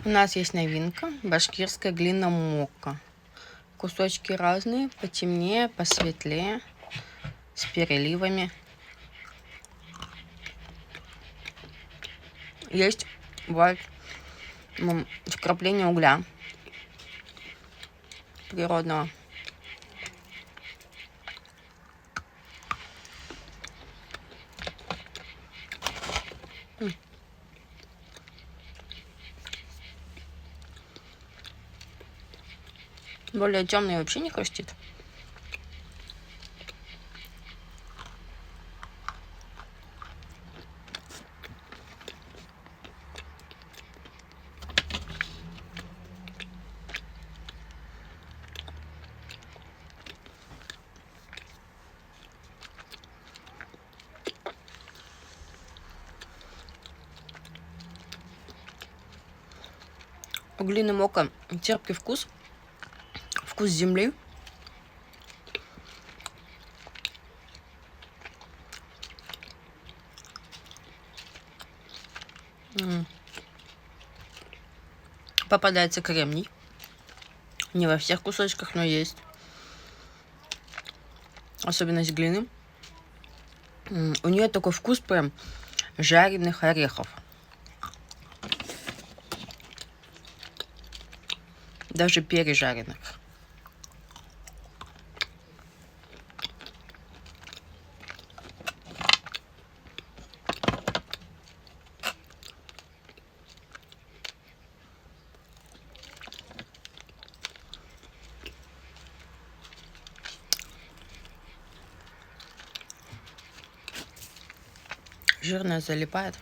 У нас есть новинка, башкирская глина мокка. Кусочки разные, потемнее, посветлее, с переливами. Есть, бывает, вкрапление угля природного. Более темный вообще не хрустит. У глины мокка терпкий вкус, вкус земли. Попадается кремний. Не во всех кусочках, но есть. Особенность глины. У нее такой вкус прям жареных орехов. Даже пережаренных. Жирная залипает.